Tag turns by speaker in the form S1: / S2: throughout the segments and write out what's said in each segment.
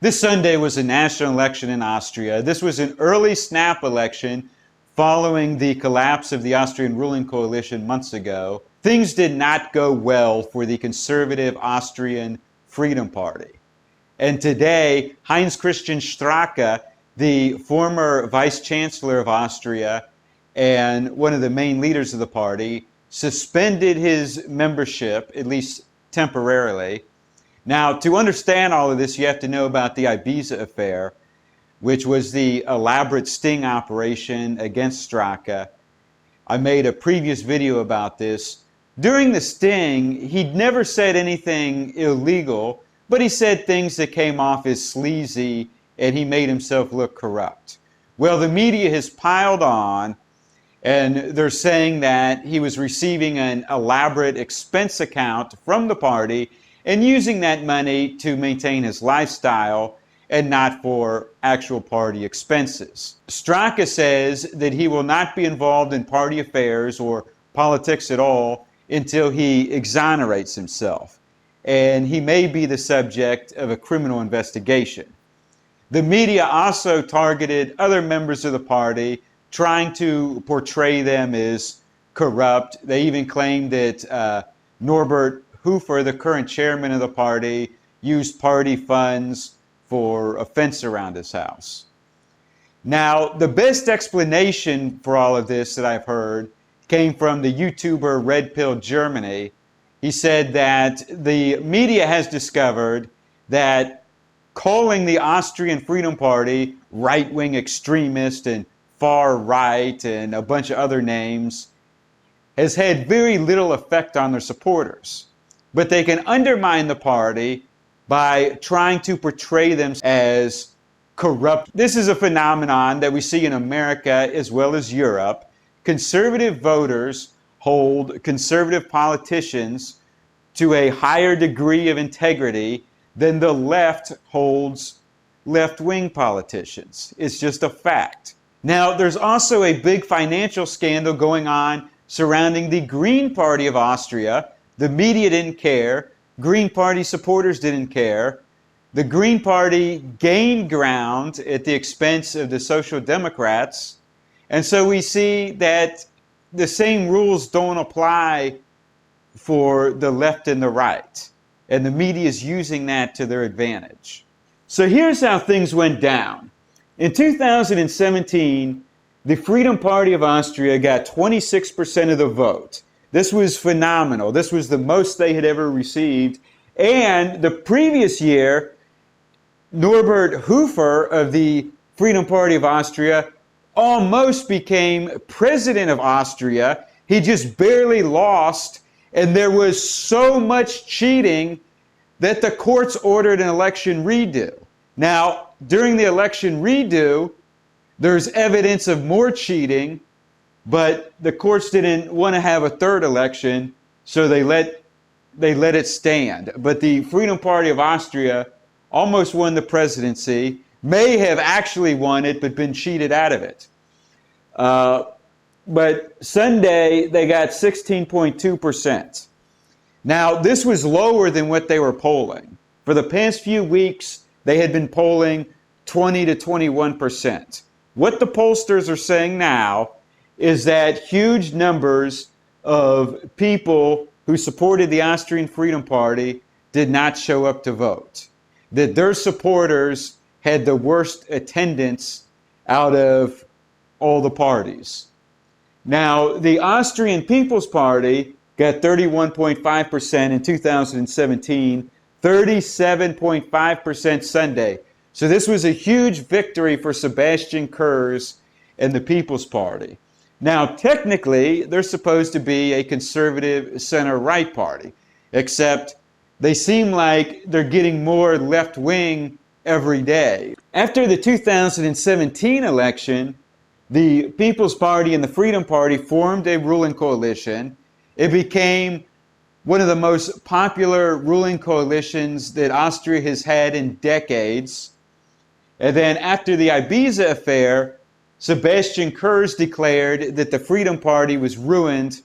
S1: This Sunday was a national election in Austria. This was an early snap election following the collapse of the Austrian ruling coalition months ago. Things did not go well for the conservative Austrian Freedom Party. And today, Heinz-Christian Strache, the former vice chancellor of Austria and one of the main leaders of the party, suspended his membership, at least temporarily. Now, to understand all of this, you have to know about the Ibiza affair, which was the elaborate sting operation against Strache. I made a previous video about this. During the sting, he'd never said anything illegal, but he said things that came off as sleazy, and he made himself look corrupt. Well, the media has piled on, and they're saying that he was receiving an elaborate expense account from the party and using that money to maintain his lifestyle and not for actual party expenses. Strache says that he will not be involved in party affairs or politics at all until he exonerates himself, and he may be the subject of a criminal investigation. The media also targeted other members of the party, trying to portray them as corrupt. They even claimed that Norbert Hofer, the current chairman of the party, used party funds for a fence around his house. Now, the best explanation for all of this that I've heard came from the YouTuber Red Pill Germany. He said that the media has discovered that calling the Austrian Freedom Party right-wing extremist and far right and a bunch of other names has had very little effect on their supporters. But they can undermine the party by trying to portray them as corrupt. This is a phenomenon that we see in America as well as Europe. Conservative voters hold conservative politicians to a higher degree of integrity than the left holds left-wing politicians. It's just a fact. Now, there's also a big financial scandal going on surrounding the Green Party of Austria. The media didn't care. Green Party supporters didn't care. The Green Party gained ground at the expense of the Social Democrats. And so we see that the same rules don't apply for the left and the right. And the media is using that to their advantage. So here's how things went down. In 2017, the Freedom Party of Austria got 26% of the vote. This was phenomenal. This was the most they had ever received. And the previous year, Norbert Hofer of the Freedom Party of Austria almost became president of Austria. He just barely lost, and there was so much cheating that the courts ordered an election redo. Now, during the election redo, there's evidence of more cheating, but the courts didn't want to have a third election, so they let it stand. But the Freedom Party of Austria almost won the presidency, may have actually won it, but been cheated out of it. But Sunday, they got 16.2%. Now, this was lower than what they were polling. For the past few weeks, they had been polling 20 to 21%. What the pollsters are saying now is that huge numbers of people who supported the Austrian Freedom Party did not show up to vote. That their supporters had the worst attendance out of all the parties. Now, the Austrian People's Party got 31.5% in 2017, 37.5% Sunday. So this was a huge victory for Sebastian Kurz and the People's Party. Now, technically, they're supposed to be a conservative center-right party, except they seem like they're getting more left-wing every day. After the 2017 election, the People's Party and the Freedom Party formed a ruling coalition. It became one of the most popular ruling coalitions that Austria has had in decades. And then after the Ibiza affair, Sebastian Kurz declared that the Freedom Party was ruined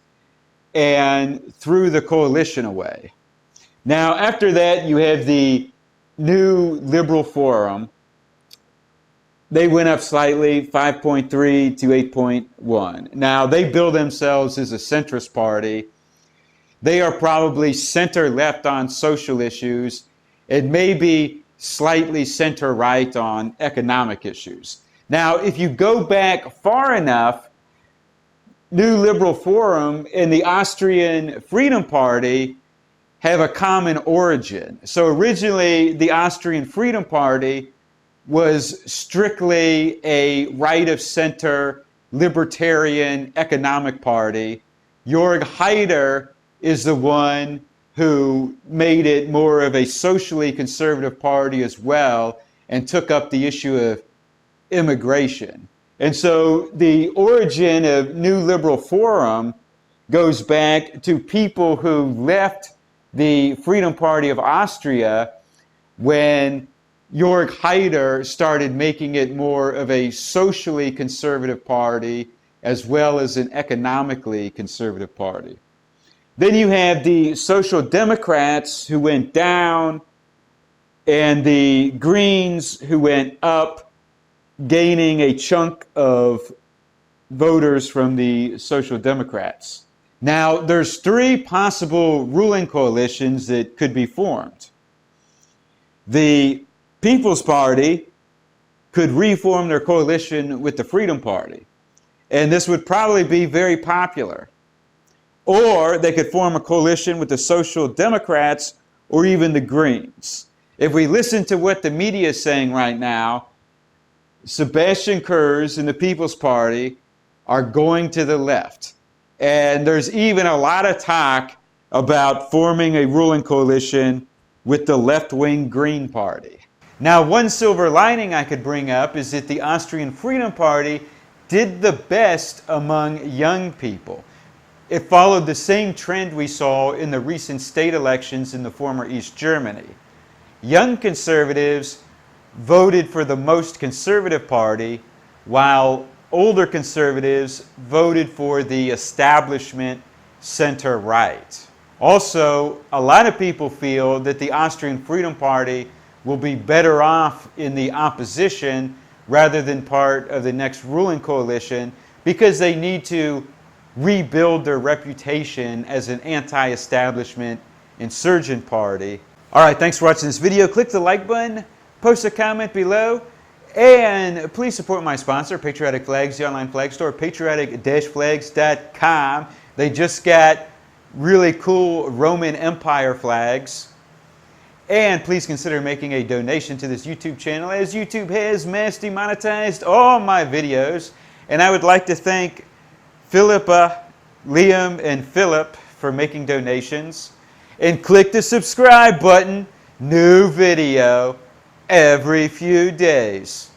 S1: and threw the coalition away. Now, after that, you have the New Liberal Forum, they went up slightly, 5.3 to 8.1. Now, they bill themselves as a centrist party. They are probably center-left on social issues. It may be slightly center-right on economic issues. Now, if you go back far enough, New Liberal Forum and the Austrian Freedom Party have a common origin. So originally, the Austrian Freedom Party was strictly a right-of-center libertarian economic party. Jörg Haider is the one who made it more of a socially conservative party as well and took up the issue of immigration. And so the origin of New Liberal Forum goes back to people who left the Freedom Party of Austria when Jörg Haider started making it more of a socially conservative party as well as an economically conservative party. Then you have the Social Democrats who went down and the Greens who went up, gaining a chunk of voters from the Social Democrats. Now, there's three possible ruling coalitions that could be formed. The People's Party could reform their coalition with the Freedom Party, and this would probably be very popular. Or they could form a coalition with the Social Democrats or even the Greens. If we listen to what the media is saying right now, Sebastian Kurz and the People's Party are going to the left. And there's even a lot of talk about forming a ruling coalition with the left-wing Green Party. Now, one silver lining I could bring up is that the Austrian Freedom Party did the best among young people. It followed the same trend we saw in the recent state elections in the former East Germany. Young conservatives voted for the most conservative party, while older conservatives voted for the establishment center-right. Also, a lot of people feel that the Austrian Freedom Party will be better off in the opposition rather than part of the next ruling coalition because they need to rebuild their reputation as an anti-establishment insurgent party. All right, thanks for watching this video. Click the like button, post a comment below, and please support my sponsor, Patriotic Flags, the online flag store, patriotic-flags.com. They just got really cool Roman Empire flags. And please consider making a donation to this YouTube channel, as YouTube has mass demonetized all my videos. And I would like to thank Philippa, Liam, and Philip for making donations. And click the subscribe button. New video every few days.